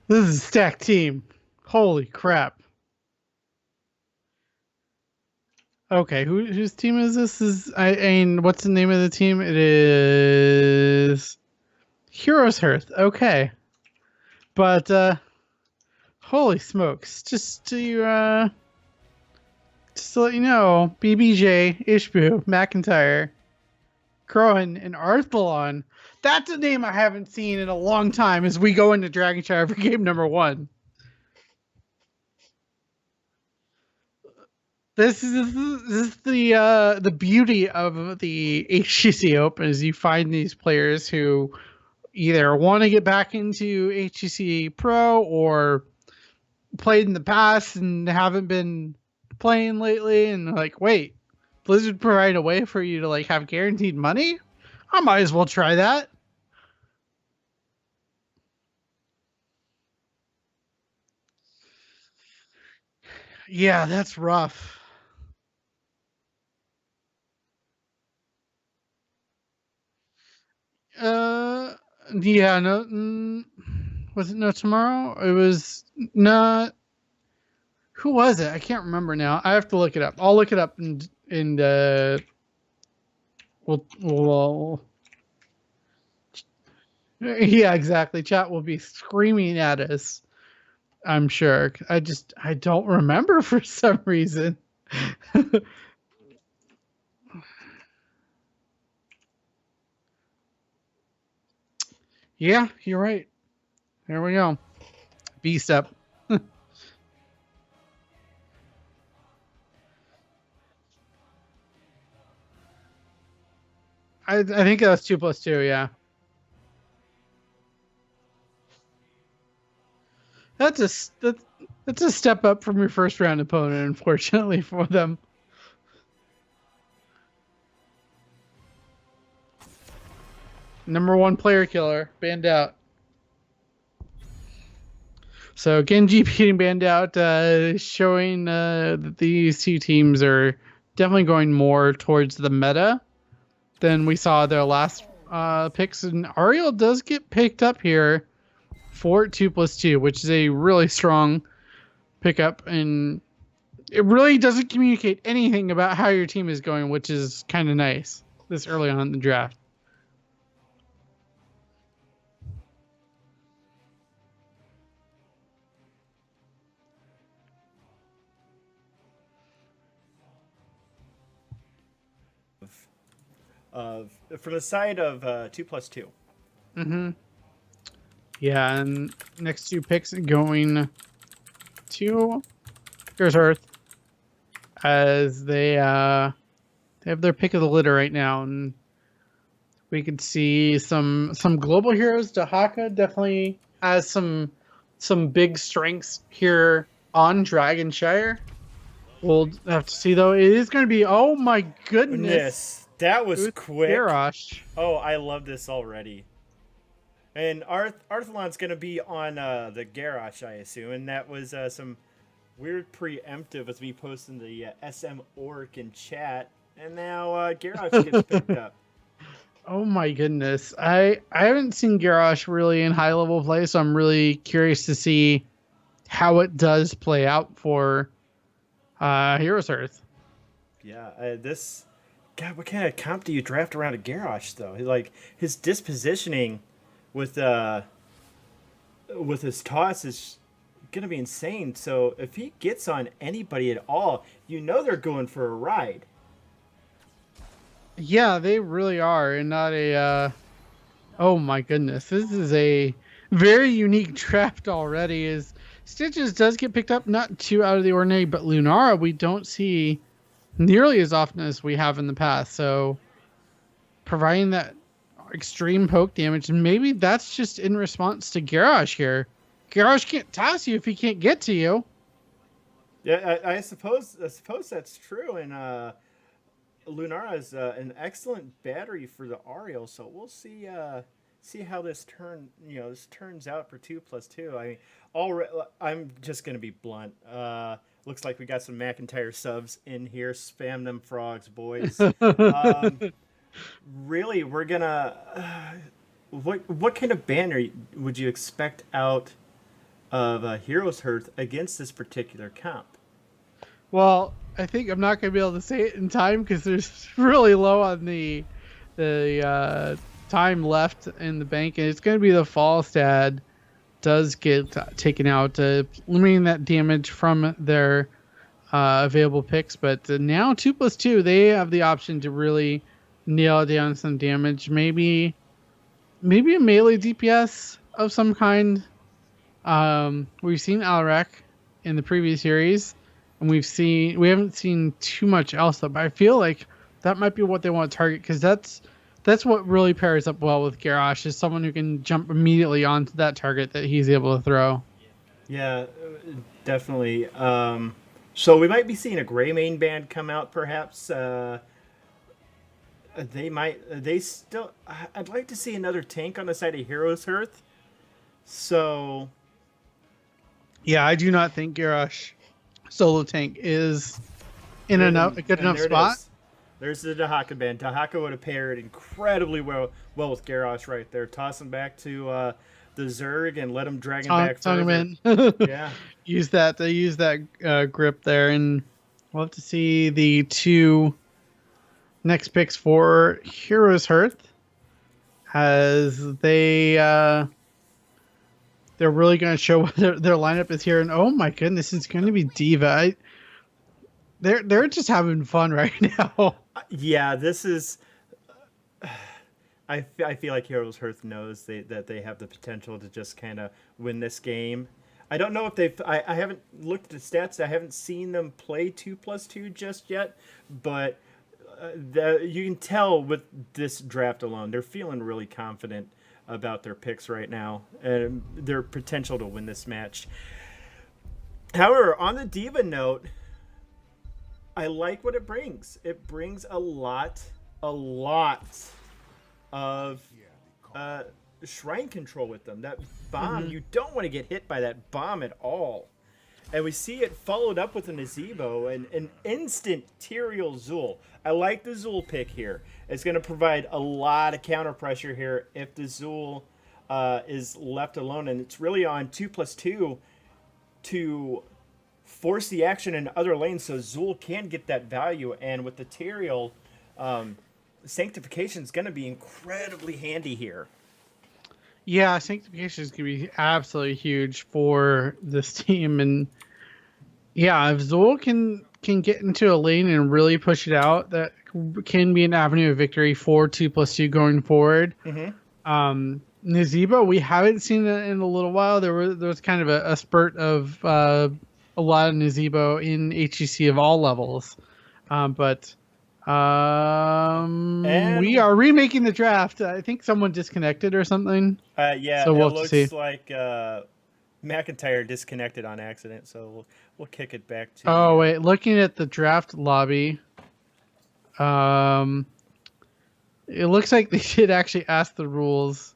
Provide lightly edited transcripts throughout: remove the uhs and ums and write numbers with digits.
This is a stacked team. Holy crap. Okay, whose team is this? I mean, what's the name of the team? It is Hearth. Okay. But holy smokes. Just to let you know, BBJ, Ishbu, McIntyre, Crowan, and Arthalon. That's a name I haven't seen in a long time as we go into Dragonshire for game number 1. This is the beauty of the HGC Open is you find these players who either want to get back into HGC Pro or played in the past and haven't been playing lately, and like, wait, Blizzard provide a way for you to like have guaranteed money? I might as well try that. Yeah, that's rough. Uh, yeah, no, was it no tomorrow? It was not. Who was it? I can't remember now. I have to look it up. I'll look it up and we'll yeah, exactly. Chat will be screaming at us. I'm sure. I don't remember for some reason. Yeah, you're right. There we go. Beast up. I think that's 2+2. Yeah, that's that's a step up from your first round opponent. Unfortunately for them. Number 1 player killer banned out. So Genji beating banned out, showing that these two teams are definitely going more towards the meta than we saw their last picks. And Ariel does get picked up here for 2+2, which is a really strong pickup, and it really doesn't communicate anything about how your team is going, which is kind of nice this early on in the draft. Of from the side of 2+2. Mm-hmm. Yeah, and next 2 picks going to here's Hearth as they have their pick of the litter right now, and we can see some global heroes. Dahaka definitely has some big strengths here on Dragonshire. We'll have to see though. It is going to be, oh my goodness, That was quick. Garrosh. Oh, I love this already. And Arthalon's going to be on the Garrosh, I assume. And that was some weird preemptive as we posted the SM Orc in chat. And now Garrosh gets picked up. Oh my goodness. I haven't seen Garrosh really in high level play, so I'm really curious to see how it does play out for Heroes Hearth. Yeah, this... God, what kind of comp do you draft around a Garrosh, though? Like, his dispositioning with his toss is going to be insane. So if he gets on anybody at all, you know they're going for a ride. Yeah, they really are, and not a oh my goodness. This is a very unique draft already. Is Stitches does get picked up, not too out of the ordinary, but Lunara we don't see nearly as often as we have in the past. So providing that extreme poke damage, and maybe that's just in response to Garrosh here. Garrosh can't toss you if he can't get to you. Yeah, I suppose that's true. And Lunara is an excellent battery for the Ariel. So we'll see how this turns out for 2+2. I mean, I'm just gonna be blunt. Looks like we got some McIntyre subs in here. Spam them frogs, boys. Really, we're gonna. What kind of banner would you expect out of Heroes Hearth against this particular comp. Well, I think I'm not going to be able to say it in time because there's really low on the time left in the bank, and it's going to be the Falstad does get taken out, limiting that damage from their available picks. But now 2+2, they have the option to really nail down some damage. Maybe a melee DPS of some kind. We've seen Alrek in the previous series, and we haven't seen too much else. But I feel like that might be what they want to target, because that's what really pairs up well with Garrosh, is someone who can jump immediately onto that target that he's able to throw. Yeah, definitely. So we might be seeing a gray main band come out, perhaps. I'd like to see another tank on the side of Heroes Hearth. So, yeah, I do not think Garrosh solo tank is in a good enough spot. There's the Dahaka band. Dahaka would have paired incredibly well with Garrosh right there. Toss him back to the Zerg and let him drag him back further. Him in. Yeah. Use that grip there, and we'll have to see the two next picks for Heroes Hearth, as they're really going to show what their lineup is here. And oh my goodness, it's going to be D.Va. They're just having fun right now. Yeah, this is. I feel like Heroes Hearth knows that they have the potential to just kind of win this game. I don't know if they've. I haven't looked at the stats. I haven't seen them play 2+2 just yet, but you can tell with this draft alone, they're feeling really confident about their picks right now and their potential to win this match. However, on the D.Va note, I like what it brings. It brings a lot of shrine control with them. That bomb, you don't want to get hit by that bomb at all. And we see it followed up with a Nazebo and an instant Tyrael Zul. I like the Zul pick here. It's going to provide a lot of counter pressure here if the Zul is left alone. And it's really on 2+2 to force the action in other lanes so Zul can get that value. And with the Tyrael, Sanctification is going to be incredibly handy here. Yeah, Sanctification is going to be absolutely huge for this team. And yeah, if Zul can get into a lane and really push it out, that can be an avenue of victory for 2+2 going forward. Nazebo, we haven't seen it in a little while. There was kind of a spurt of a lot of Nazebo in HGC of all levels. But we are remaking the draft. I think someone disconnected or something. Yeah, so it looks like McIntyre disconnected on accident, so we'll kick it back to... Oh, wait. Looking at the draft lobby, it looks like they did actually ask the rules.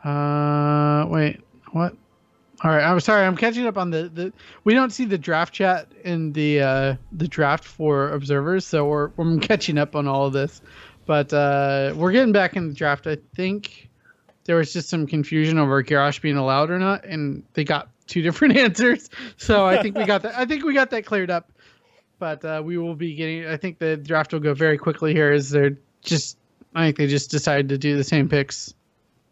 Wait, what? All right, I'm sorry. I'm catching up on the we don't see the draft chat in the draft for observers, so I'm catching up on all of this. But we're getting back in the draft. I think there was just some confusion over Garrosh being allowed or not, and they got two different answers. So I think we got that. I think we got that cleared up. But we will be getting. I think the draft will go very quickly here, as I think they just decided to do the same picks.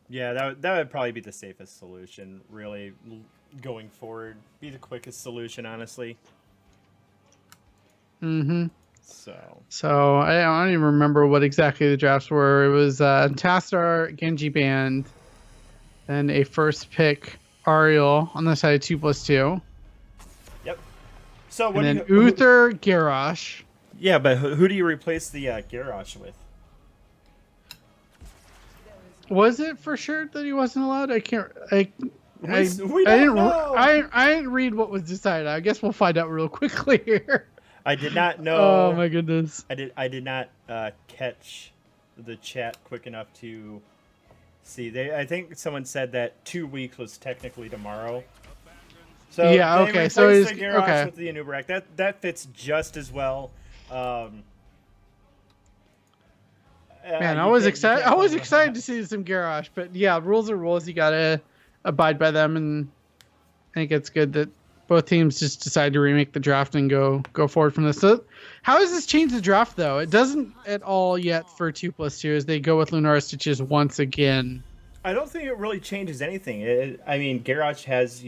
Yeah, that would probably be the safest solution, really, going forward. Be the quickest solution, honestly. So I don't even remember what exactly the drafts were. It was Tastar, Genji Band, then a first pick Ariel on the side of 2+2. Yep. So and then Uther, Garrosh. Yeah, but who do you replace the Garrosh with? Was it for sure that he wasn't allowed? I can't. I didn't know. I didn't read what was decided. I guess we'll find out real quickly here. I did not know. Oh my goodness. I did not catch the chat quick enough to see. I think someone said that 2 weeks was technically tomorrow. So yeah. Okay. So it's the Garrosh with the Anubarak. That fits just as well. Man, I was excited. I was excited to see some Garrosh, but yeah, rules are rules. You gotta abide by them, and I think it's good that both teams just decide to remake the draft and go forward from this. So, how does this change the draft though? It doesn't at all yet for 2+2 as they go with Lunara Stitches once again. I don't think it really changes anything. I mean, Garrosh has,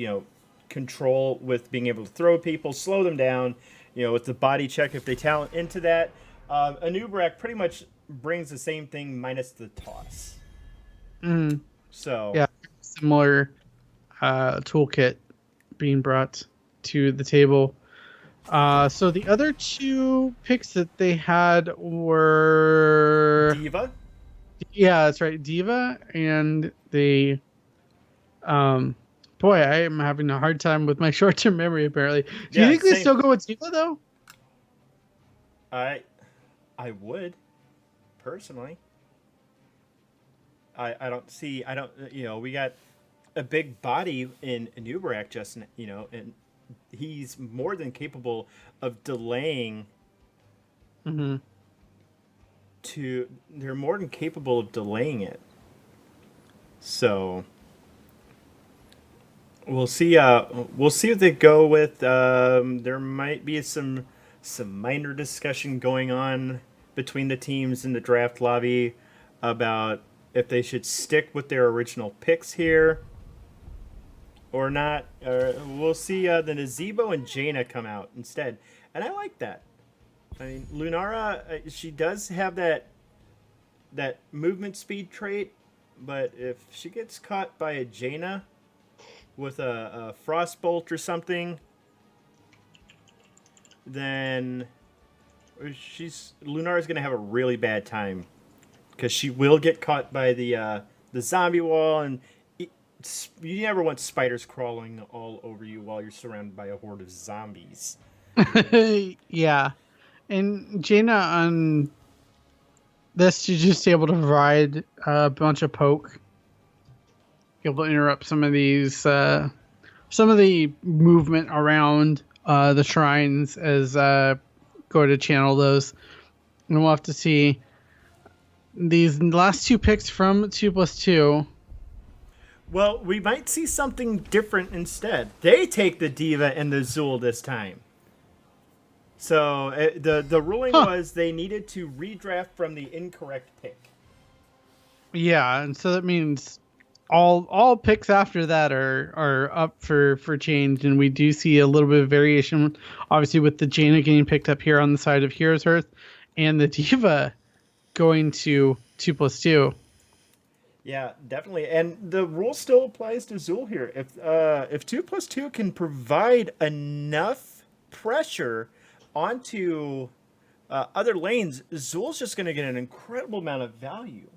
control with being able to throw people, slow them down, with the body check if they talent into that. Anubrak pretty much brings the same thing minus the toss. Mm. So yeah, similar toolkit being brought to the table. So the other two picks that they had were Diva. Yeah, that's right, Diva, and the boy, I am having a hard time with my short-term memory. Apparently, do you think they still go with Diva though? I would personally. I don't see. I don't. We got a big body in Nubarak just. And he's more than capable of delaying. Mm-hmm. They're more than capable of delaying it. So we'll see. We'll see what they go with. There might be some minor discussion going on between the teams in the draft lobby about if they should stick with their original picks here or not. We'll see. The Nazebo and Jaina come out instead, and I like that. I mean, Lunara, she does have that movement speed trait, but if she gets caught by a Jaina with a Frostbolt or something, then Lunara's going to have a really bad time because she will get caught by the zombie wall, and you never want spiders crawling all over you while you're surrounded by a horde of zombies. Yeah. And Jaina on this, she's just able to provide a bunch of poke, be able to interrupt some of these, some of the movement around the shrines as go to channel those. And we'll have to see these last two picks from 2+2. Well, we might see something different instead. They take the Diva and the Zul this time. So the ruling was they needed to redraft from the incorrect pick. Yeah, and so that means all picks after that are up for change, and we do see a little bit of variation, obviously with the Jaina getting picked up here on the side of Heroes Hearth, and the Diva going to 2+2. Yeah, definitely, and the rule still applies to Zul here. If 2+2 can provide enough pressure onto other lanes, Zul's just going to get an incredible amount of value.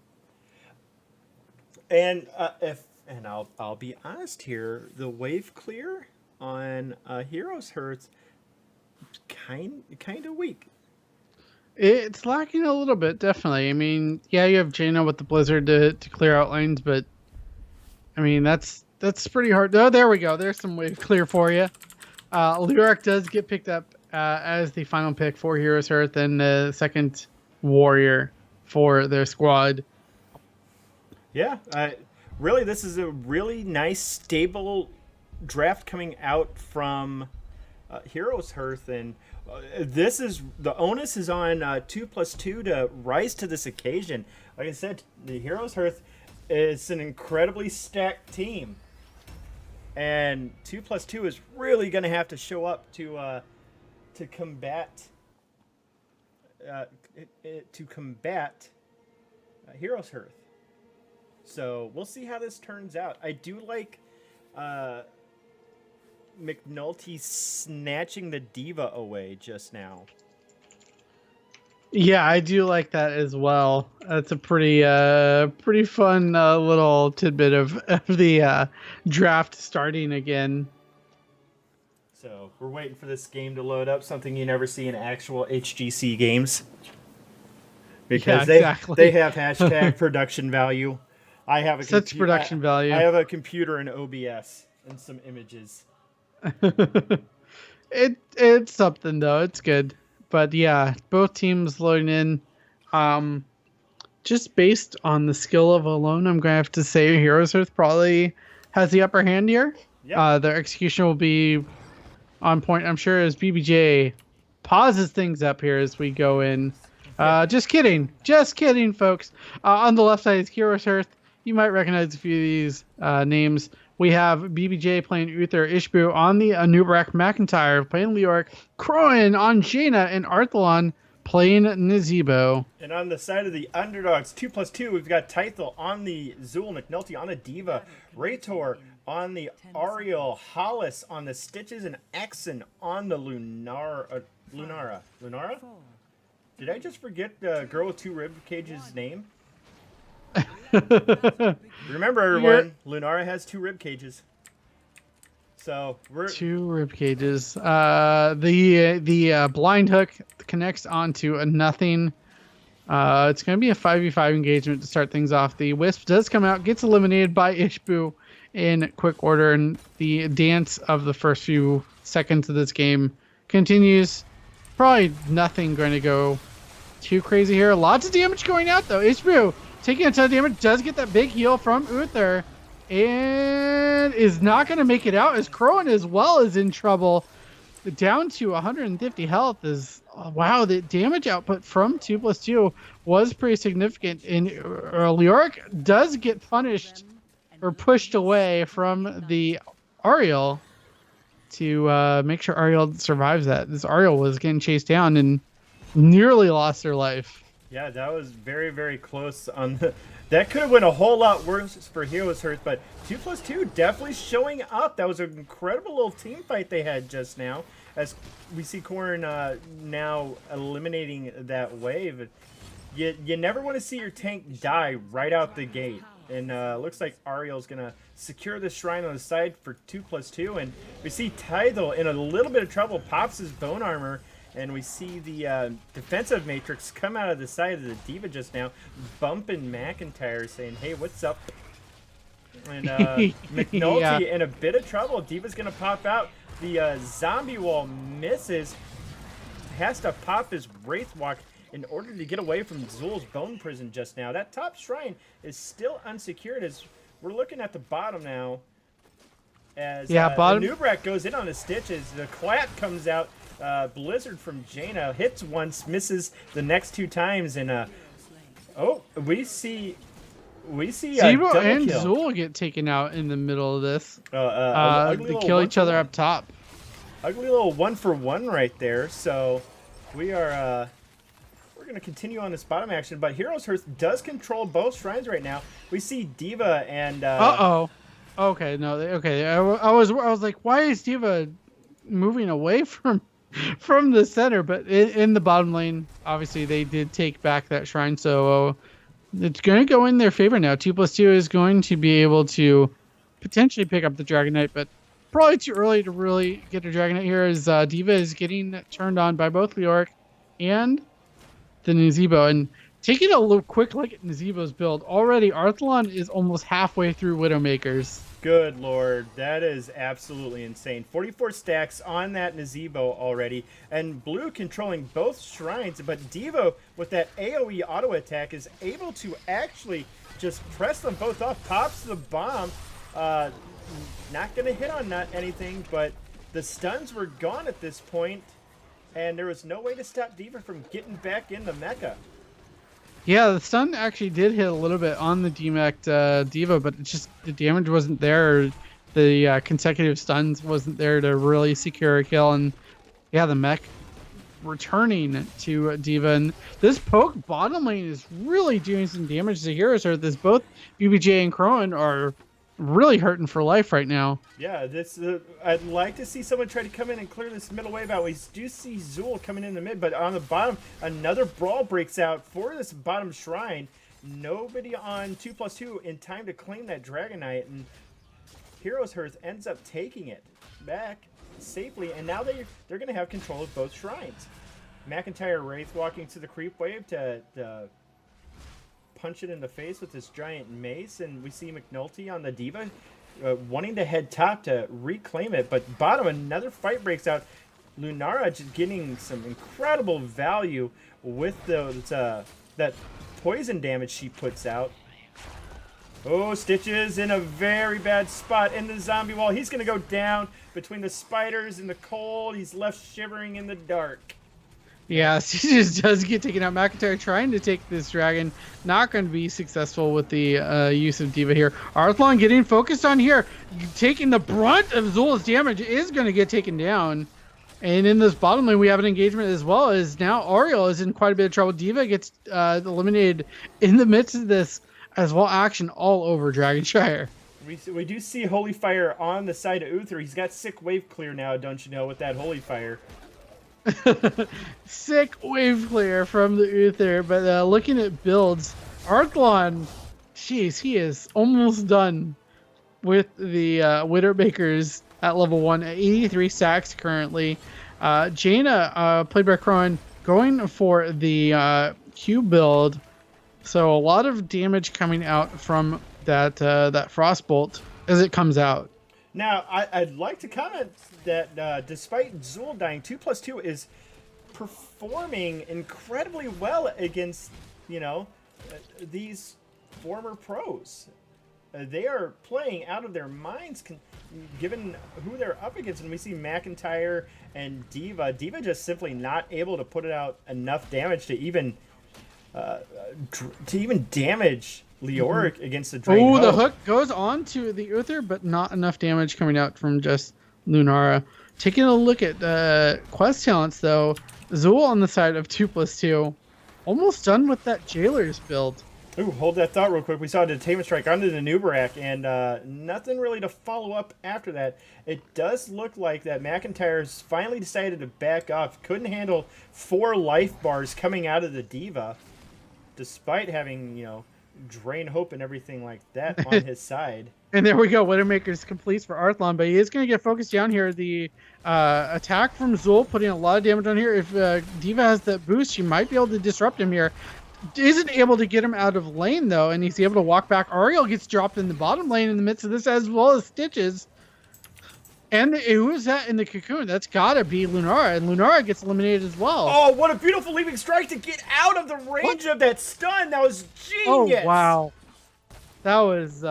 And I'll be honest here, the wave clear on Heroes Hearth kind of weak. It's lacking a little bit, definitely. I mean, yeah, you have Jaina with the Blizzard to clear out lanes, but I mean that's pretty hard. Oh, there we go. There's some wave clear for you. Lyric does get picked up as the final pick for Heroes Hearth and the second warrior for their squad. Yeah, really, this is a really nice, stable draft coming out from Heroes Hearth, and this is the onus is on 2+2 to rise to this occasion. Like I said, the Heroes Hearth is an incredibly stacked team, and 2+2 is really going to have to show up to combat Heroes Hearth. So we'll see how this turns out. I do like McNulty snatching the Diva away just now. Yeah, I do like that as well. That's a pretty fun little tidbit of the draft starting again. So we're waiting for this game to load up, something you never see in actual HGC games. Because they have hashtag production value. I have production value. I have a computer and OBS and some images. It's something though. It's good. But yeah, both teams loading in. Just based on the skill of alone, I'm gonna have to say Heroes Earth probably has the upper hand here. Yep. Their execution will be on point, I'm sure, as BBJ pauses things up here as we go in. Yeah. Just kidding, folks. On the left side is Heroes Hearth. You might recognize a few of these names. We have BBJ playing Uther Ishbu on the Anubrak McIntyre playing Leoric, Crowan on Jaina, and Arthalon playing Nazebo. And on the side of the underdogs, 2+2, we've got Tythel on the Zool, McNulty on the Diva, Raytor on the Ariel, Hollis on the Stitches, and Exon on the Lunara. Lunara? Did I just forget the girl with 2 rib cages' name? Remember, everyone, Lunara has 2 rib cages. So we're 2 rib cages. The blind hook connects onto a nothing. It's going to be a 5v5 engagement to start things off. The Wisp does come out, gets eliminated by Ishbu in quick order, and the dance of the first few seconds of this game continues. Probably nothing going to go too crazy here. Lots of damage going out, though. Ishbu taking a ton of damage, does get that big heal from Uther, and is not going to make it out, as Crowan as well is in trouble. Down to 150 health is, wow, the damage output from 2+2 was pretty significant. And Leoric does get punished or pushed away from the Ariel to make sure Ariel survives that. This Ariel was getting chased down and nearly lost her life. Yeah, that was very, very close on the... That could have went a whole lot worse for Heroes Hearth, but 2+2 definitely showing up. That was an incredible little team fight they had just now, as we see Corrin now eliminating that wave. You never want to see your tank die right out the gate. And looks like Ariel's going to secure the shrine on the side for 2+2. And we see Tythel in a little bit of trouble, pops his bone armor. And we see the defensive matrix come out of the side of the Diva just now, bumping McIntyre, saying, hey, what's up? And McNulty in a bit of trouble. Diva's going to pop out. The zombie wall misses. Has to pop his Wraith Walk in order to get away from Zul's bone prison just now. That top shrine is still unsecured as we're looking at the bottom now. As bottom. Nubrak goes in on the Stitches. The clap comes out. Blizzard from Jaina hits once, misses the next 2 times, and we see Zebo and kill. Zool get taken out in the middle of this. They kill each other up top. Ugly little 1-for-1 right there. So we are we're going to continue on this bottom action, but Heroes Hearth does control both shrines right now. We see Diva and okay, no, okay. I was like, why is Diva moving away from the center? But in the bottom lane, obviously they did take back that shrine, so it's going to go in their favor now. 2+2 is going to be able to potentially pick up the Dragon Knight, but probably too early to really get a Dragon Knight here, as Diva is getting turned on by both Leoric and the Nazebo. And taking a quick look at Nazebo's build, already Arthalon is almost halfway through Widowmakers. Good Lord, that is absolutely insane. 44 stacks on that Nazebo already, and Blue controlling both shrines, but Devo with that AoE auto attack is able to actually just press them both off, pops the bomb. Not going to hit on anything, but the stuns were gone at this point, and there was no way to stop Diva from getting back in the mecha. Yeah, the stun actually did hit a little bit on the demeched Diva, but it's just the damage wasn't there. The consecutive stuns wasn't there to really secure a kill. And yeah, the mech returning to Diva. And this poke bottom lane is really doing some damage to Heroes Hearth. This both BBJ and Crowan are really hurting for life right now. Yeah, this I'd like to see someone try to come in and clear this middle wave out. We do see Zool coming in the mid, but on the bottom, another brawl breaks out for this bottom shrine. Nobody on 2+2 in time to claim that Dragon Knight, and Heroes Hearth ends up taking it back safely, and now they're going to have control of both shrines. McIntyre Wraith walking to the creep wave to punch it in the face with this giant mace, and we see McNulty on the Diva wanting to head top to reclaim it, but bottom, another fight breaks out. Lunara just getting some incredible value with those that poison damage she puts out. Oh, Stitches in a very bad spot in the zombie wall. He's going to go down between the spiders and the cold. He's left shivering in the dark. Yeah, Stitches does get taken out. McIntyre trying to take this dragon. Not going to be successful with the use of D.Va here. Arthlon getting focused on here. Taking the brunt of Zul's damage, is going to get taken down. And in this bottom lane, we have an engagement as well, as now Ariel is in quite a bit of trouble. D.Va gets eliminated in the midst of this as well. Action all over Dragonshire. We do see Holy Fire on the side of Uther. He's got sick wave clear now, don't you know, with that Holy Fire. Sick wave clear from the Uther, but looking at builds, Arthlon, jeez, he is almost done with the Widowmakers at level 1 at 83 stacks currently. Jaina, played by Crowan, going for the Q build, so a lot of damage coming out from that Frostbolt as it comes out. Now, I'd like to comment that despite Zul dying, 2+2 is performing incredibly well against, these former pros. They are playing out of their minds, given who they're up against. And we see McIntyre and D.Va. D.Va just simply not able to put out enough damage to even damage Leoric against the Drain. Oh, the hook goes on to the Uther, but not enough damage coming out from just Lunara. Taking a look at quest talents, though, Zul on the side of 2+2, almost done with that Jailer's build. Ooh, hold that thought real quick. We saw a Detainment Strike onto the Nubarak, and nothing really to follow up after that. It does look like that McIntyre's finally decided to back off. Couldn't handle 4 life bars coming out of the D.Va, despite having, Drain Hope and everything like that on his side. And there we go. Widowmaker's completes for Arthlon, but he is going to get focused down here. The attack from Zul putting a lot of damage on here. If D.Va has that boost, she might be able to disrupt him here. Isn't able to get him out of lane, though, and he's able to walk back. Ariel gets dropped in the bottom lane in the midst of this, as well as Stitches. And who is that in the cocoon? That's got to be Lunara, and Lunara gets eliminated as well. Oh, what a beautiful leaping strike to get out of the range of that stun. That was genius. Oh, wow. That was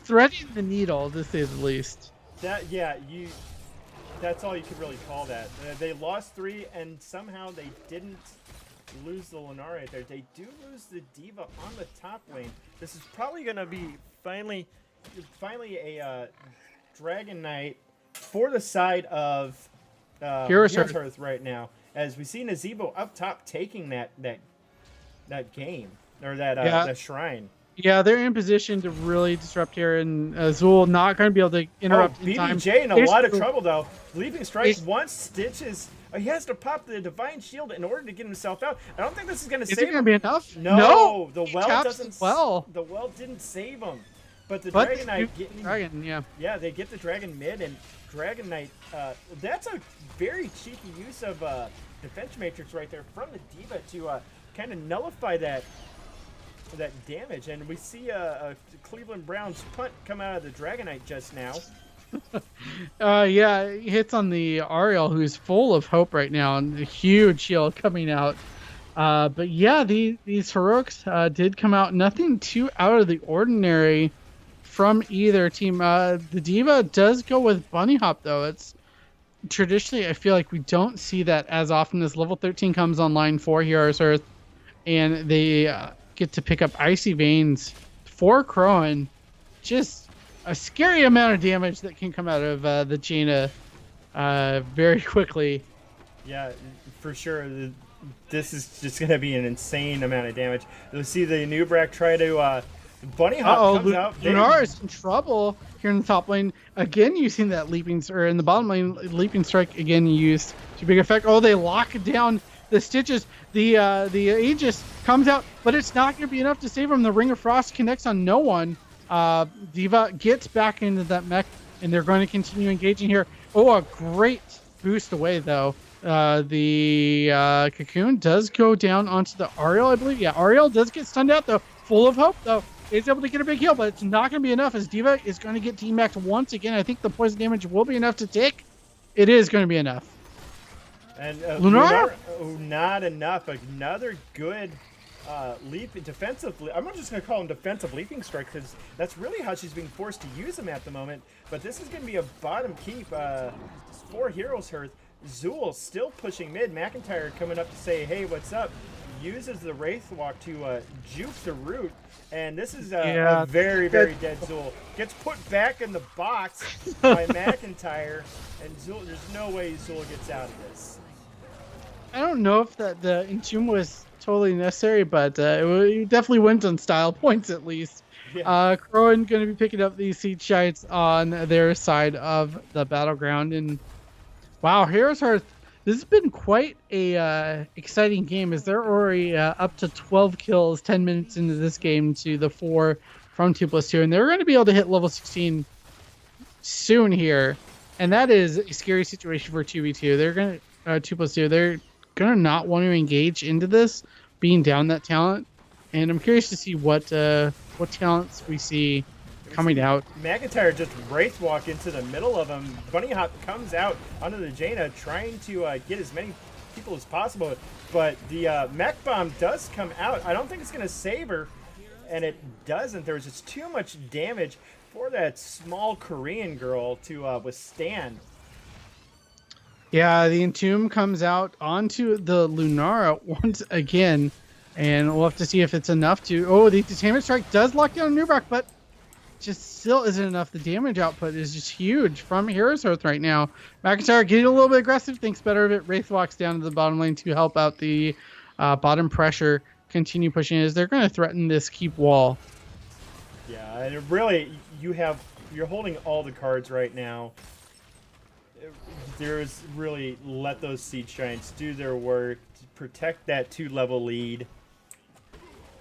threading the needle, to say the least. That's all you could really call that. They lost 3, and somehow they didn't lose the Lunara right there. They do lose the D.Va on the top lane. This is probably going to be finally a Dragon Knight for the side of Hearth right now, as we see Nazebo up top taking that game, or that shrine. Yeah, they're in position to really disrupt here, and Zul not going to be able to interrupt in time. BBJ in a lot of trouble, though. Leaping Strike, once Stitches, he has to pop the Divine Shield in order to get himself out. I don't think this is going to save him. Is it going to be enough? No, the well doesn't. Well. The well didn't save him. But the Dragon Knight, yeah, they get the Dragon mid, and Dragon Knight. That's a very cheeky use of Defense Matrix right there from the D.Va to kind of nullify that damage. And we see a Cleveland Browns punt come out of the Dragon Knight just now. Yeah, he hits on the Ariel, who's full of hope right now, and a huge shield coming out. But yeah, these heroics did come out. Nothing too out of the ordinary from either team. The D.Va does go with Bunny Hop, though. It's traditionally, I feel like we don't see that as often as level 13 comes online for Heroes Earth, and they get to pick up Icy Veins for Crowan. Just a scary amount of damage that can come out of the Jaina very quickly. Yeah, for sure. This is just going to be an insane amount of damage. You'll see the Nubrak try to Bunny Hop comes out. Lunara is in trouble here in the top lane. Again, using that in the bottom lane, leaping strike again used to big effect. Oh, they lock down the Stitches. The Aegis comes out, but it's not going to be enough to save him. The Ring of Frost connects on no one. D.Va gets back into that mech, and they're going to continue engaging here. Oh, a great boost away, though. The Cocoon does go down onto the Ariel, I believe. Yeah, Ariel does get stunned out, though. Full of hope, though. Is able to get a big heal, but it's not going to be enough, as D.Va is going to get T-maxed once again. I think the poison damage will be enough to take. It is going to be enough. And Lunara? Not enough. Another good defensively. I'm not just going to call him defensive leaping strike because that's really how she's being forced to use him at the moment. But this is going to be a bottom keep for Heroes Hearth. Zool still pushing mid. McIntyre coming up to say, hey, what's up? Uses the Wraith Walk to juke the root. And this is a very, very dead Zool. Gets put back in the box by McIntyre. And Zool, there's no way Zool gets out of this. I don't know if the Entomb was totally necessary, but it definitely went on style points at least. Yeah. Crowan going to be picking up these Siege Giants on their side of the battleground. And wow, Heroes Hearth, this has been quite a exciting game as they're already up to 12 kills 10 minutes into this game to the 4 from 2+2. And they're going to be able to hit level 16 soon here. And that is a scary situation for 2v2. They're going to 2+2. They're going to not want to engage into this, being down that talent. And I'm curious to see what talents we see coming out. McIntyre just Wraith Walk into the middle of him. Bunny Hop comes out onto the Jaina, trying to get as many people as possible. But the Mech Bomb does come out. I don't think it's going to save her, and it doesn't. There was just too much damage for that small Korean girl to withstand. Yeah, the Entomb comes out onto the Lunara once again, and we'll have to see if it's enough to... Oh, the Detainment Strike does lock down Nubrak, but just still isn't enough. The damage output is just huge from Heroes Hearth right now. McIntyre getting a little bit aggressive, thinks better of it. Wraith walks down to the bottom lane to help out the bottom pressure. Continue pushing as they're going to threaten this keep wall. Yeah, and it really, you're holding all the cards right now. There's really, let those Siege Giants do their work to protect that 2-level lead.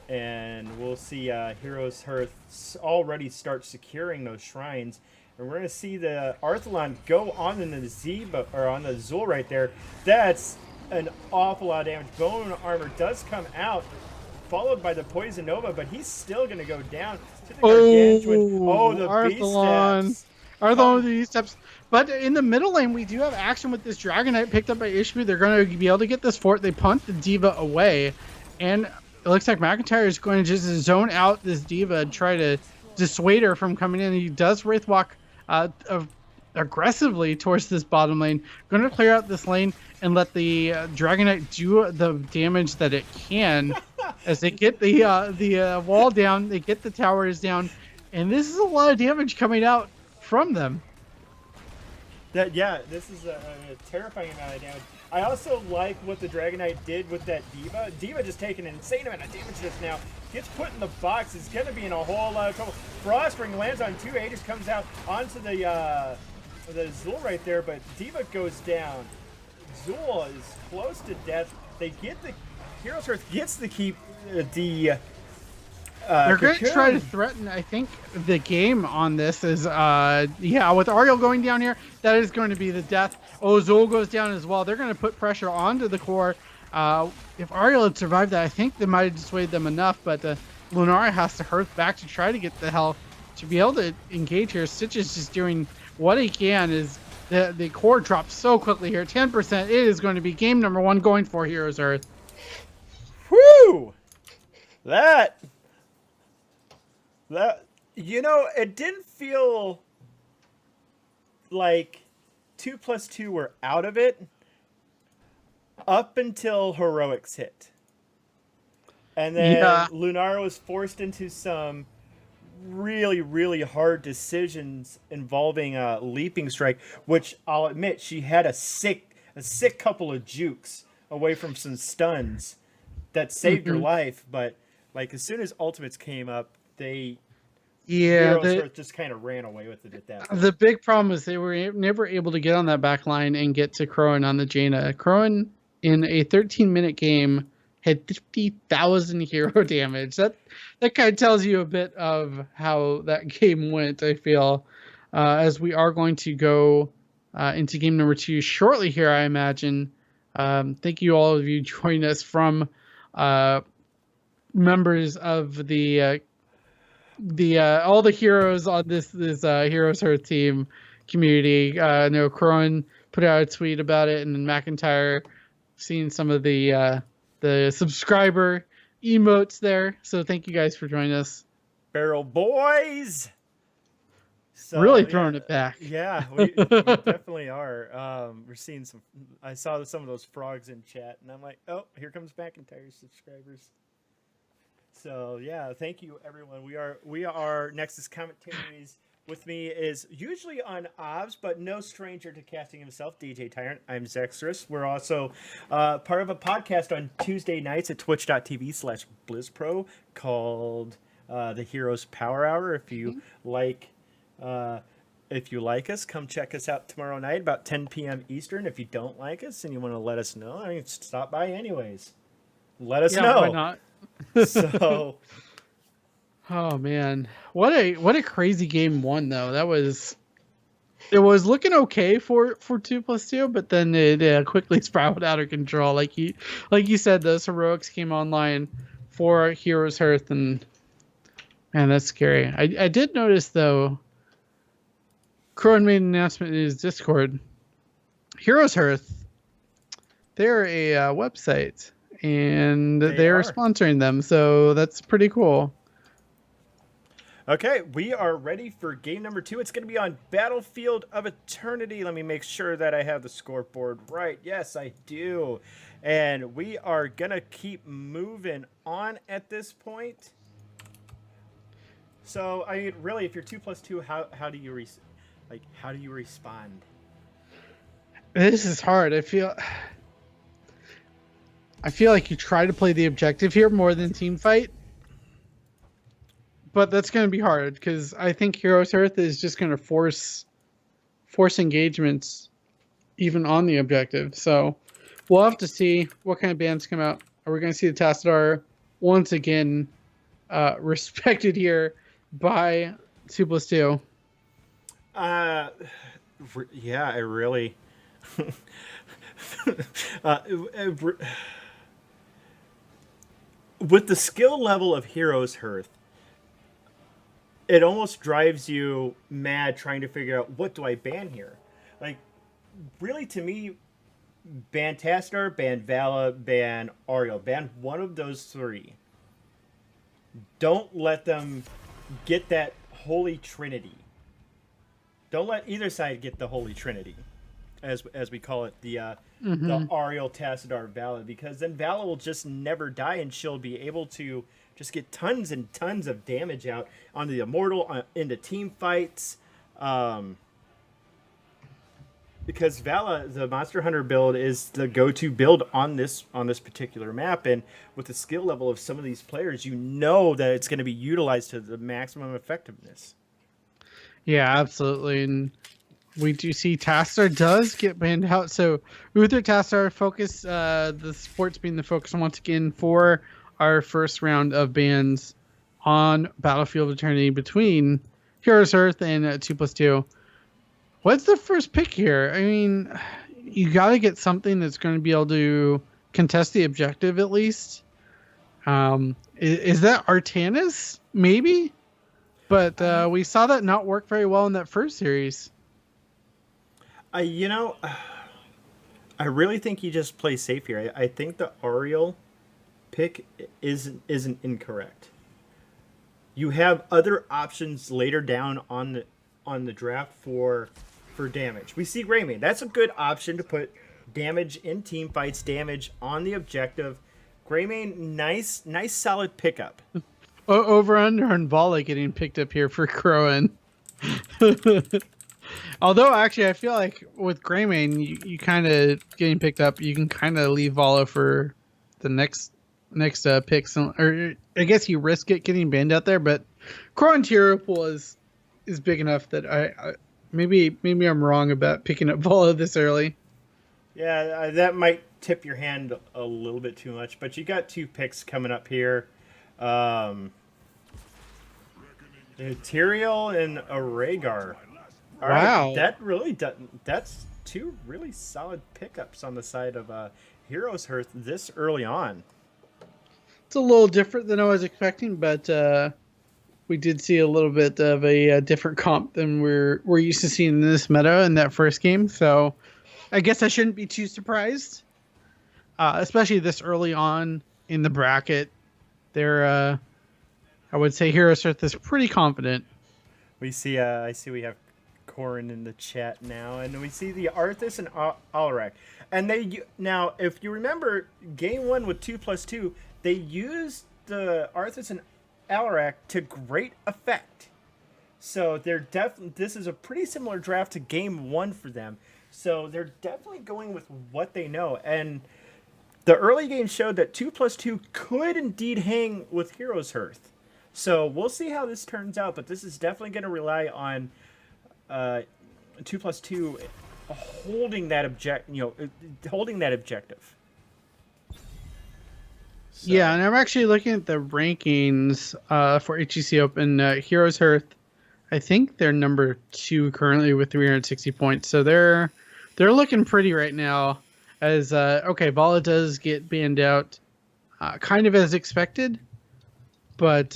And we'll see Heroes Hearth already start securing those shrines. And we're going to see the Arthalon go on in the Ziba, or on the Zul right there. That's an awful lot of damage. Bone Armor does come out, followed by the Poison Nova, but he's still going to go down to the Gargantuan. Oh, the Arthalon. Beast Steps. Arthalon with the Beast Steps. But in the middle lane, we do have action with this Dragonite picked up by Ishbu. They're going to be able to get this fort. They punt the Diva away. And it looks like McIntyre is going to just zone out this Diva and try to dissuade her from coming in. He does Wraith Walk aggressively towards this bottom lane. Going to clear out this lane and let the Dragonite do the damage that it can as they get the wall down. They get the towers down. And this is a lot of damage coming out from them. This is a terrifying amount of damage. I also like what the Dragonite did with that Diva. Diva just taking an insane amount of damage just now. Gets put in the box. Is going to be in a whole lot of trouble. Frostring lands on 2. Aegis comes out onto the Zul right there, but Diva goes down. Zul is close to death. They get the... Heroes Hearth gets to keep the... They're going to try to threaten, I think, the game on this is, with Ariel going down here, that is going to be the death. Oh, Zul goes down as well. They're going to put pressure onto the core. If Ariel had survived that, I think they might have dissuaded them enough, but Lunara has to Hearth back to try to get the hell to be able to engage here. Stitch is just doing what he can. Is the core drops so quickly here. 10%. It is going to be game number 1 going for Heroes Hearth. Whew! That, it didn't feel like 2+2 were out of it up until Heroics hit. And then Lunara was forced into some really, really hard decisions involving Leaping Strike, which I'll admit she had a sick couple of jukes away from some stuns that saved her life. But like as soon as ultimates came up, Heroes Hearth just kind of ran away with it at that point. The big problem is they were never able to get on that back line and get to Crowan on the Jaina. Crowan, in a 13-minute game, had 50,000 hero damage. That kind of tells you a bit of how that game went, I feel. As we are going to go into game number 2 shortly here, I imagine. Thank you all of you joining us from members of the all the heroes on this Heroes Hearth team community. I know Crowan put out a tweet about it, and then McIntyre seeing some of the subscriber emotes there. So thank you guys for joining us. Barrel Boys. Really So throwing it back. yeah, we definitely are. We're seeing some. I saw some of those frogs in chat, and I'm like, oh, here comes McIntyre subscribers. So yeah, thank you everyone. We are Nexus Commentaries. With me is usually on OBS, but no stranger to casting himself, DJ Tyrant. I'm Zexrus. We're also part of a podcast on Tuesday nights at twitch.tv/BlizzPro called the Heroes Power Hour. If you like us, come check us out tomorrow night about 10 p.m. Eastern. If you don't like us and you want to let us know, I mean, stop by anyways. Let us know. Why not? So, oh man, what a crazy game one though. It was looking okay for 2+2, but then it quickly spiraled out of control. Like you said, those heroics came online for Heroes Hearth, and man, that's scary. I did notice though, Crowan made an announcement in his Discord. Heroes Hearth, they're a website, and they're sponsoring them, so that's pretty cool. Okay, we are ready for game number 2. It's going to be on Battlefield of Eternity. Let me make sure that I have the scoreboard right. Yes, I do. And we are going to keep moving on at this point. So, I mean, really, if you're 2+2, how do you respond? This is hard. I feel like you try to play the objective here more than team fight. But that's going to be hard because I think Heroes Hearth is just going to force engagements even on the objective. So we'll have to see what kind of bans come out. Are we going to see the Tassadar once again respected here by 2+2? Yeah, I really... with the skill level of Heroes Hearth, it almost drives you mad trying to figure out, what do I ban here? Like, really, to me, ban Tassadar, ban Vala, ban Ariel. Ban one of those three. Don't let them get that Holy Trinity. Don't let either side get the Holy Trinity, as we call it, the Ariel, Tassadar, Vala, because then Vala will just never die, and she'll be able to just get tons and tons of damage out on the Immortal, into team fights. Because Vala, the Monster Hunter build, is the go-to build on this particular map, and with the skill level of some of these players, you know that it's going to be utilized to the maximum effectiveness. Yeah, absolutely. And we do see Tassadar does get banned out. So Uther, Tassadar, focus, the sports being the focus once again for our first round of bans on Battlefield of Eternity between Heroes Hearth and 2+2. What's the first pick here? I mean, you got to get something that's going to be able to contest the objective at least. Is that Artanis? Maybe? But we saw that not work very well in that first series. I really think you just play safe here. I think the Ariel pick isn't incorrect. You have other options later down on the draft for damage. We see Greymane. That's a good option to put damage in team fights, damage on the objective. Greymane, nice solid pickup. Over under on Vala getting picked up here for Crowan. Although, actually, I feel like with Greymane, you kind of getting picked up, you can kind of leave Vala for the next pick. Or I guess you risk it getting banned out there, but Crowan's hero pool is big enough that I maybe I'm wrong about picking up Vala this early. Yeah, that might tip your hand a little bit too much, but you got 2 picks coming up here. Tyrael and a Rhaegar. Wow. Right, that's 2 really solid pickups on the side of Heroes Hearth this early on. It's a little different than I was expecting, but we did see a little bit of a different comp than we're used to seeing in this meta in that first game. So I guess I shouldn't be too surprised, especially this early on in the bracket. they're I would say Heroes Hearth is pretty confident. We see. I see. We have Corin in the chat now, and we see the Arthas and Alarak. And now, if you remember, game 1 with 2+2, they used the Arthas and Alarak to great effect. So they're this is a pretty similar draft to game 1 for them. So they're definitely going with what they know. And the early game showed that 2+2 could indeed hang with Heroes Hearth. So we'll see how this turns out, but this is definitely going to rely on 2+2 holding that objective. So. Yeah, and I'm actually looking at the rankings for HGC Open. Heroes Hearth, I think they're number 2 currently with 360 points. So they're looking pretty right now. As Vala does get banned out, kind of as expected. But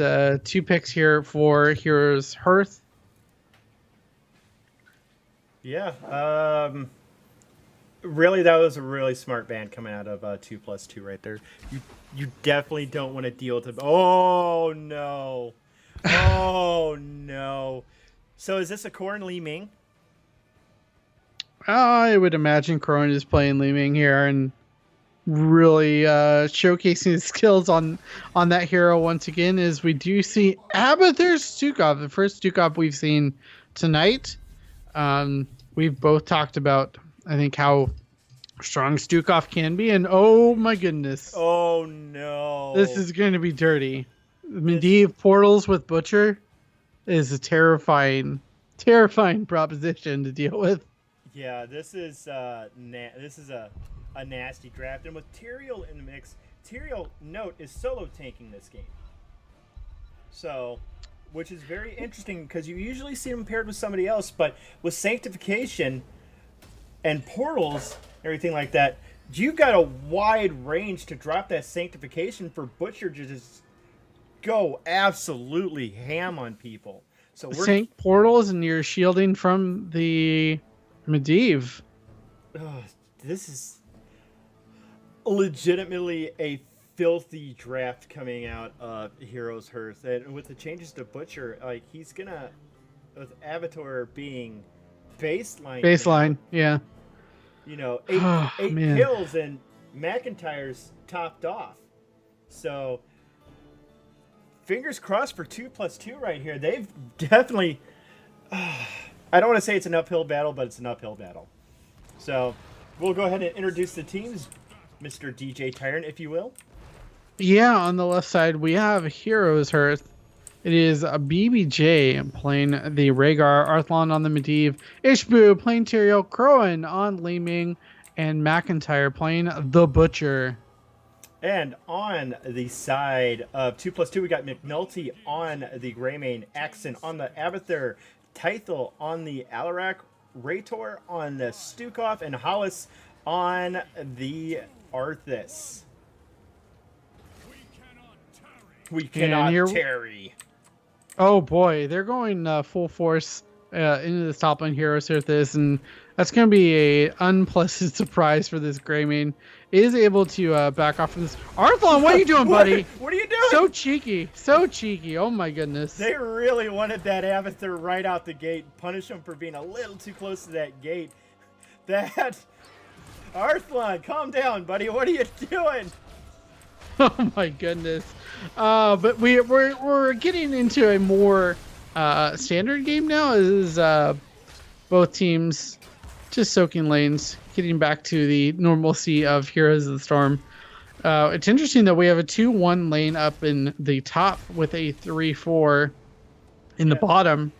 2 picks here for Heroes Hearth. Yeah. Really, that was a really smart ban coming out of 2+2 right there. You definitely don't want to deal with it. Oh, no. Oh, no. So is this a Corin Li Ming? I would imagine Corin is playing Li Ming here and really showcasing his skills on that hero once again, as we do see Abathur Stukov, the first Stukov we've seen tonight. We've both talked about, I think, how strong Stukov can be, and oh my goodness. Oh no. This is going to be dirty. Medivh portals with Butcher is a terrifying proposition to deal with. Yeah, this is a nasty draft, and with Tyrael in the mix, Tyrael, note, is solo tanking this game. So, which is very interesting because you usually see him paired with somebody else, but with Sanctification and portals, everything like that, you've got a wide range to drop that Sanctification for Butcher to just go absolutely ham on people. So we're Sank portals and you're shielding from the Medivh. This is legitimately a filthy draft coming out of Heroes Hearth, and with the changes to Butcher, like he's gonna, with Avatar being baseline, yeah. You know, eight kills and McIntyre's topped off. So fingers crossed for 2+2 right here. They've definitely. I don't want to say it's an uphill battle, but it's an uphill battle. So we'll go ahead and introduce the teams, Mr. DJ Tyrant, if you will. Yeah, on the left side, we have Heroes Hearth. It is a BBJ playing the Rhaegar, Arthlon on the Medivh, Ishbu playing Tyrael, Crowan on Li Ming, and McIntyre playing the Butcher. And on the side of 2+2, we got McNulty on the Greymane, Axon on the Abathur, Tythel on the Alarak, Rhaetor on the Stukov, and Hollis on the Arthas. We cannot tarry. Oh boy, they're going full force into this top lane Heroes Hearth is, and that's going to be a unpleasant surprise for this Greymane. Is able to back off from this. Arthlon, what are you doing, buddy? What are you doing? So cheeky. So cheeky. Oh my goodness. They really wanted that Abathur right out the gate. Punish him for being a little too close to that gate. That... Arthlon, calm down, buddy. What are you doing? Oh my goodness. But we're getting into a more standard game now. Is both teams just soaking lanes, getting back to the normalcy of Heroes of the Storm. It's interesting that we have a 2-1 lane up in the top with a 3-4 in the bottom.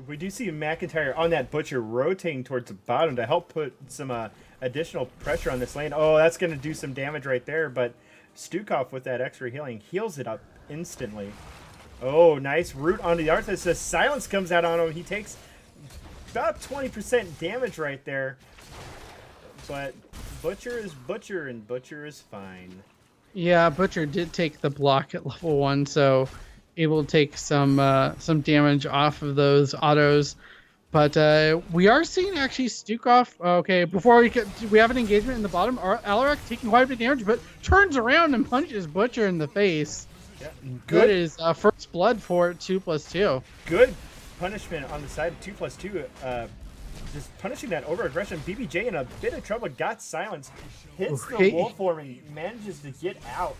We do see McIntyre on that Butcher rotating towards the bottom to help put some additional pressure on this lane. Oh, that's going to do some damage right there, but Stukov with that extra healing heals it up instantly. Oh, nice root onto the Arthas. The silence comes out on him. He takes about 20% damage right there. But Butcher is Butcher, and Butcher is fine. Yeah, Butcher did take the block at level 1, so able to take some damage off of those autos. But we are seeing actually Stukov. Okay, before we have an engagement in the bottom. Alarak taking quite a bit of damage, but turns around and punches Butcher in the face. Yeah, That is first blood for 2+2. Good punishment on the side of 2+2. Just punishing that over aggression. BBJ in a bit of trouble, got silenced, hits the wolf form and manages to get out.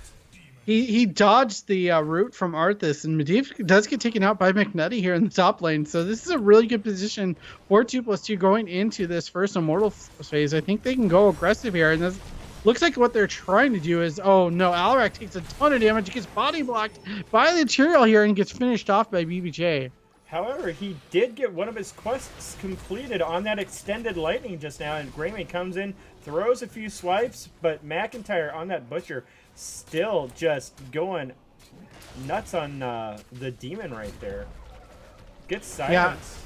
He dodged the root from Arthas, and Medivh does get taken out by McNutty here in the top lane. So this is a really good position for 2+2 going into this first Immortal phase. I think they can go aggressive here, and this looks like what they're trying to do is, oh no, Alarak takes a ton of damage, gets body blocked by the Tyrael here, and gets finished off by BBJ. However, he did get one of his quests completed on that extended lightning just now, and Greymane comes in, throws a few swipes, but McIntyre on that Butcher still just going nuts on the demon right there. Good silence.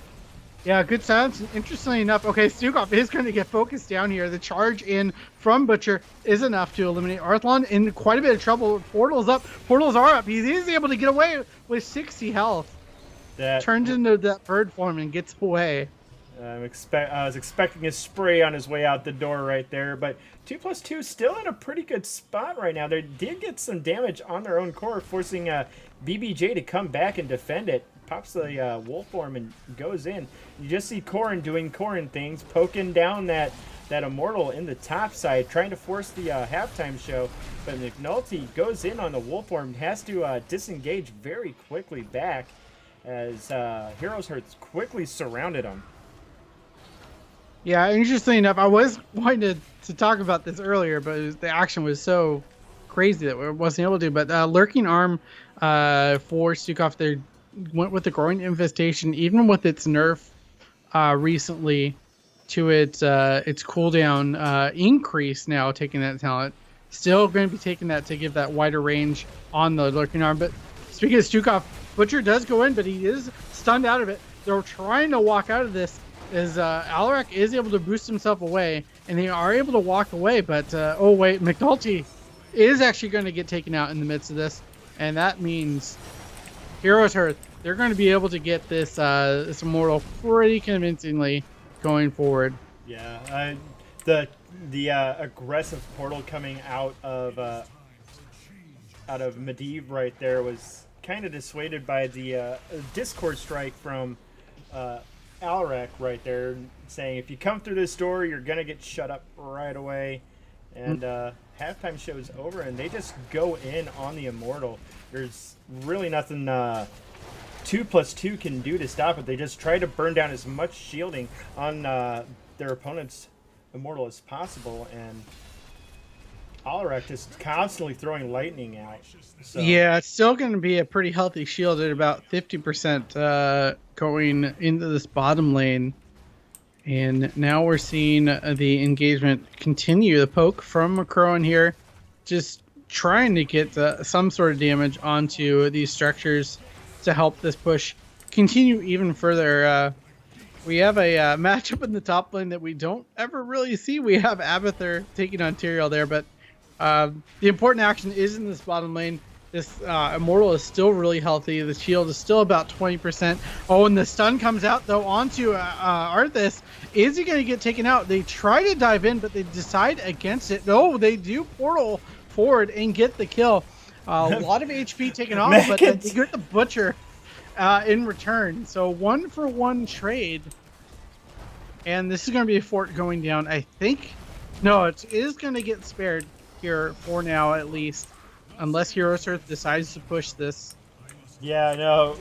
Yeah, good silence. Interestingly enough, okay, Stukov is going to get focused down here. The charge in from Butcher is enough to eliminate Arthlon in quite a bit of trouble. Portals up. Portals are up. He is able to get away with 60 health. That turns into that bird form and gets away. I was expecting a spray on his way out the door right there, but 2+2 still in a pretty good spot right now. They did get some damage on their own core, forcing BBJ to come back and defend it. Pops the wolf form and goes in. You just see Corrin doing Corrin things, poking down that Immortal in the top side, trying to force the halftime show. But McNulty goes in on the wolf form, has to disengage very quickly back as Heroes Hearth quickly surrounded him. Yeah, interestingly enough, I was wanting to talk about this earlier, but the action was so crazy that we wasn't able to. But Lurking Arm for Stukov, they went with the Growing Infestation, even with its nerf recently to its cooldown increase now, taking that talent. Still going to be taking that to give that wider range on the Lurking Arm. But speaking of Stukov, Butcher does go in, but he is stunned out of it. They're trying to walk out of this. As Alarak is able to boost himself away, and they are able to walk away, but oh wait, McNulty is actually going to get taken out in the midst of this, and that means Heroes Hearth, they're going to be able to get this this Immortal pretty convincingly going forward. Yeah, the aggressive portal coming out of Medivh right there was kind of dissuaded by the Discord strike from Alarak right there, saying if you come through this door, you're gonna get shut up right away. And halftime show is over, and they just go in on the Immortal. There's really nothing 2+2 can do to stop it. They just try to burn down as much shielding on their opponent's Immortal as possible, and Alarak just constantly throwing lightning out. So. Yeah, it's still going to be a pretty healthy shield at about 50% going into this bottom lane. And now we're seeing the engagement continue. The poke from McCrowan here, just trying to get some sort of damage onto these structures to help this push continue even further. We have a matchup in the top lane that we don't ever really see. We have Abathur taking on Tyrael there, but the important action is in this bottom lane. This Immortal is still really healthy. The shield is still about 20%. Oh, and the stun comes out, though, onto Arthas. Is he going to get taken out? They try to dive in, but they decide against it. No, they do portal forward and get the kill. A lot of HP taken off, but they get the Butcher in return. So 1-for-1 trade. And this is going to be a fort going down, I think. No, it is going to get spared here for now, at least, unless Heroes Hearth decides to push this. Yeah, no.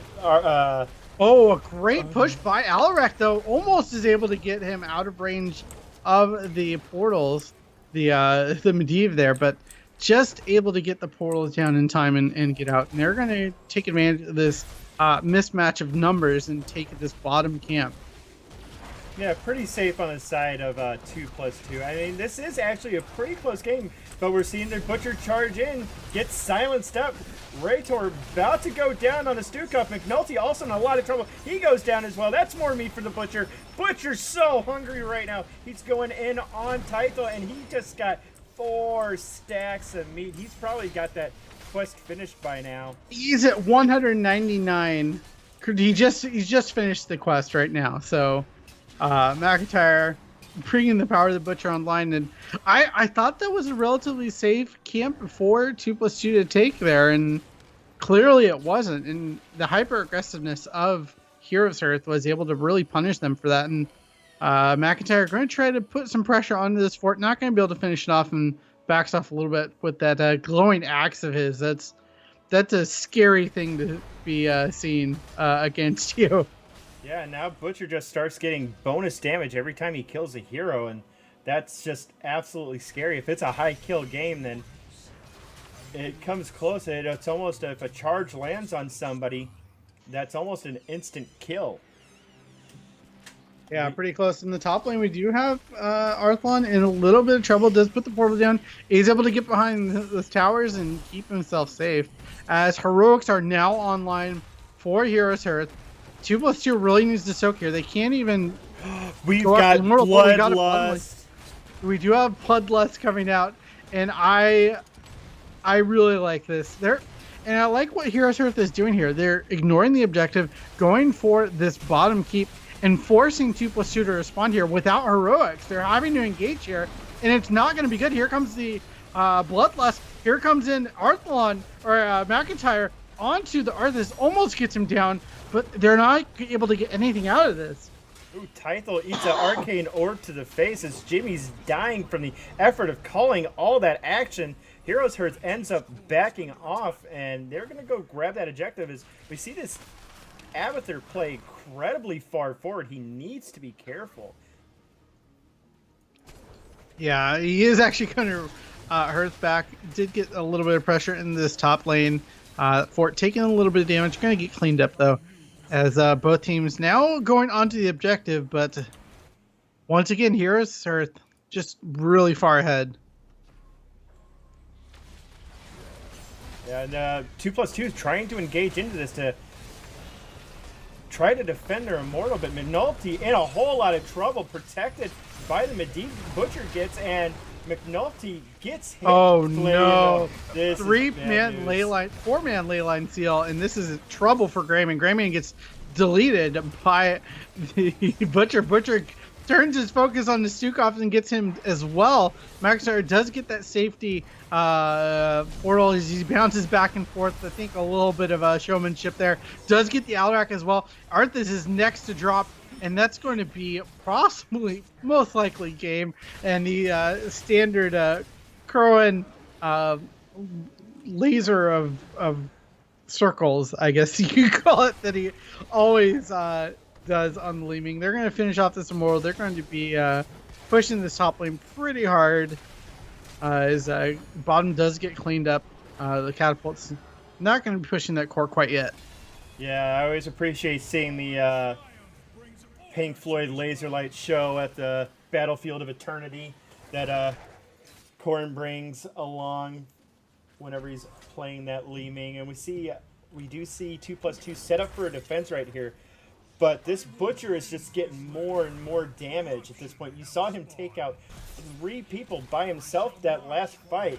Oh, a great push by Alarak, though. Almost is able to get him out of range of the portals, the Medivh there, but just able to get the portals down in time and get out. And they're going to take advantage of this mismatch of numbers and take this bottom camp. Yeah, pretty safe on the side of 2+2. I mean, this is actually a pretty close game, but we're seeing the Butcher charge in, get silenced up. Raytor about to go down on a Stukov. McNulty also in a lot of trouble. He goes down as well. That's more meat for the Butcher. Butcher's so hungry right now. He's going in on title, and he just got 4 stacks of meat. He's probably got that quest finished by now. He's at 199. He's just finished the quest right now, so McIntyre bringing the power of the Butcher online, and I thought that was a relatively safe camp before 2+2 to take there, and clearly it wasn't. And the hyper aggressiveness of Heroes Hearth was able to really punish them for that. And McIntyre going to try to put some pressure onto this fort, not going to be able to finish it off, and backs off a little bit with that glowing axe of his. That's a scary thing to be seeing against you. Yeah, now Butcher just starts getting bonus damage every time he kills a hero, and that's just absolutely scary. If it's a high kill game, then it comes close. It's almost, if a charge lands on somebody, that's almost an instant kill. Yeah, pretty close. In the top lane, we do have Arthlon in a little bit of trouble. Does put the portal down. He's able to get behind those towers and keep himself safe. As heroics are now online for Heroes Hearth. 2+2 really needs to soak here. They can't even. We've got Bloodlust. We do have Bloodlust coming out, and I really like this. And I like what Heroes Hearth is doing here. They're ignoring the objective, going for this bottom keep, and forcing 2+2 to respond here without heroics. They're having to engage here, and it's not going to be good. Here comes the Bloodlust. Here comes in Arthlon or McIntyre onto the Arthas. Almost gets him down, but they're not able to get anything out of this. Ooh, Tythel eats an arcane orb to the face as Jimmy's dying from the effort of calling all that action. Heroes Hearth ends up backing off, and they're going to go grab that objective. As we see this Abathur play incredibly far forward. He needs to be careful. Yeah, he is actually going to Hearth back. Did get a little bit of pressure in this top lane. Fort taking a little bit of damage. Going to get cleaned up, though, as both teams now going onto the objective. But once again, Heroes Hearth just really far ahead. Yeah, and 2+2 is trying to engage into this to try to defend their Immortal, but McNulty in a whole lot of trouble, protected by the Medivh. Butcher gets, and McNulty gets hit. Oh no! This 3-man leyline, 4-man leyline seal, and this is trouble for Grayman. Grayman gets deleted by the Butcher. Butcher turns his focus on the Stukov and gets him as well. McIntyre does get that safety portal as he bounces back and forth. I think a little bit of showmanship there. Does get the Alrak as well. Arthas is next to drop, and that's going to be possibly, most likely, game. And the standard Kerwin laser of circles, I guess you could call it, that he always does on the Leeming. They're going to finish off this Immortal. They're going to be pushing this top lane pretty hard. As bottom does get cleaned up. The Catapult's not going to be pushing that core quite yet. Yeah, I always appreciate seeing the Pink Floyd laser light show at the Battlefield of Eternity that Corrin brings along whenever he's playing that Leeming. And we do see 2+2 set up for a defense right here. But this Butcher is just getting more and more damage at this point. You saw him take out 3 people by himself that last fight.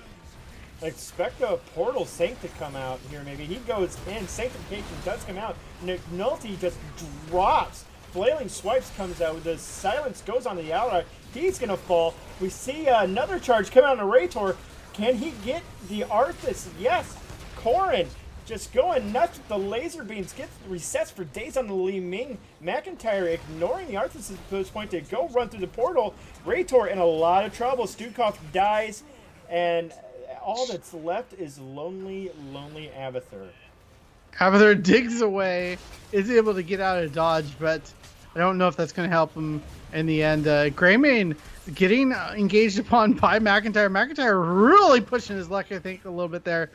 Expect a Portal Saint to come out here maybe. He goes in. Sanctification does come out. McNulty just drops. Flailing Swipes comes out. The silence goes on the Alrak. He's going to fall. We see another charge come out on Raytor. Can he get the Arthas? Yes. Corrin just going nuts with the laser beams. Gets resets for days on the Li Ming. McIntyre ignoring the Arthas at this point to go run through the portal. Raytor in a lot of trouble. Stukov dies. And all that's left is lonely Abathur. Abathur digs away, is able to get out of dodge, but I don't know if that's going to help him in the end. Greymane getting engaged upon by McIntyre. McIntyre really pushing his luck, I think, a little bit there.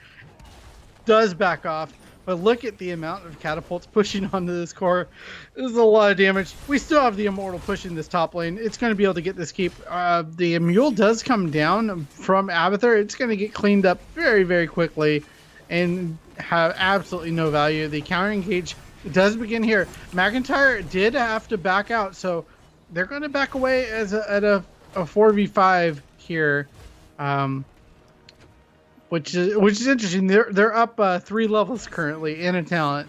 Does back off, but look at the amount of catapults pushing onto this core. This is a lot of damage. We still have the Immortal pushing this top lane. It's going to be able to get this keep. The Mule does come down from Abathur. It's going to get cleaned up very, very quickly and have absolutely no value. The counter engage does begin here. McIntyre did have to back out, so they're going to back away at a 4v5 here. Which is interesting. They're up 3 levels currently in a talent.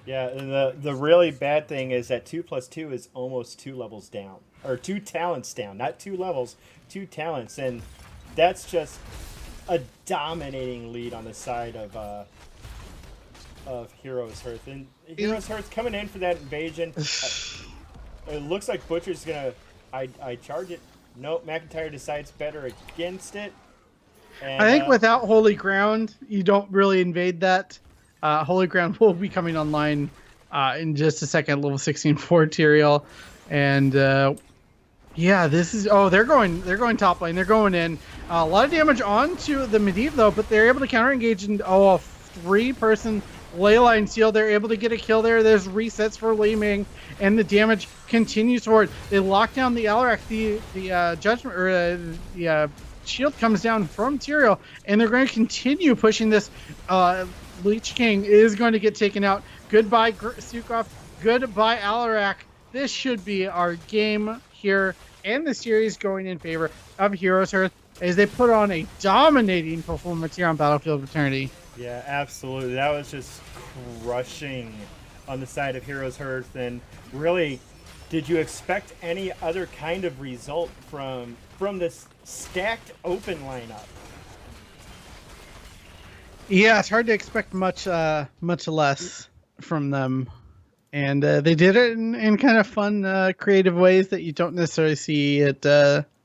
Yeah, and the really bad thing is that 2 plus 2 is almost 2 levels down, or 2 talents down, not 2 levels, 2 talents, and that's just a dominating lead on the side of Heroes Hearth. And Heroes Hearth coming in for that invasion. It looks like Butcher's gonna. I charge it. Nope, McIntyre decides better against it. I And think without Holy Ground, you don't really invade that. Holy Ground will be coming online in just a second. Level 16 for Tyrael, and yeah, this is. Oh, they're going top lane. They're going in. A lot of damage onto the Medivh though, but they're able to counter engage and a 3-person leyline seal. They're able to get a kill there. There's resets for Li Ming, and the damage continues forward. They lock down the Alarak. The judgment or the shield comes down from Tyrael, and they're going to continue pushing this. Leech King is going to get taken out. Goodbye, Sukov. Goodbye, Alarak. This should be our game here, and the series going in favor of Heroes Hearth as they put on a dominating performance here on Battlefield of Eternity. yeah, absolutely. That was just crushing on the side of Heroes Hearth. And really, did you expect any other kind of result from this stacked open lineup? Yeah, it's hard to expect much less from them. And they did it in kind of fun, creative ways that you don't necessarily see at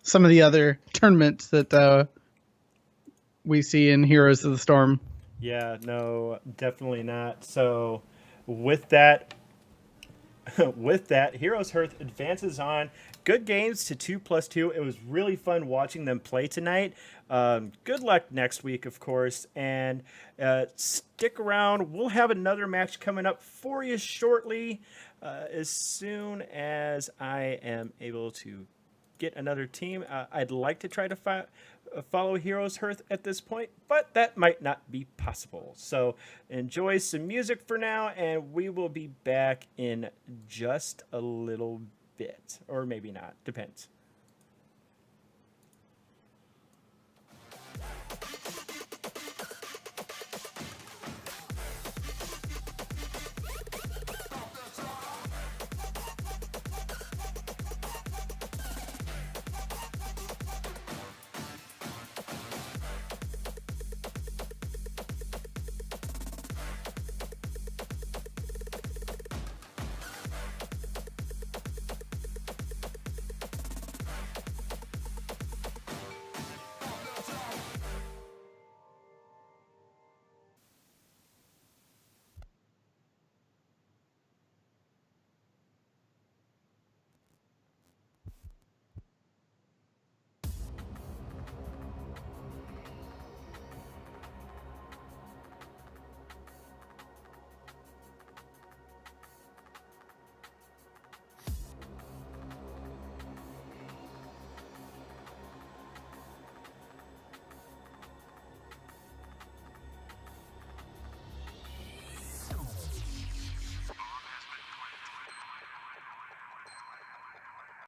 some of the other tournaments that we see in Heroes of the Storm. Yeah, no, definitely not. So, with that, with that, Heroes Hearth advances on. Good games to 2+2. It was really fun watching them play tonight. Good luck next week, of course, and stick around. We'll have another match coming up for you shortly, as soon as I am able to get another team. I'd like to try to follow Heroes Hearth at this point, but that might not be possible. So enjoy some music for now, and we will be back in just a little bit, or maybe not. Depends.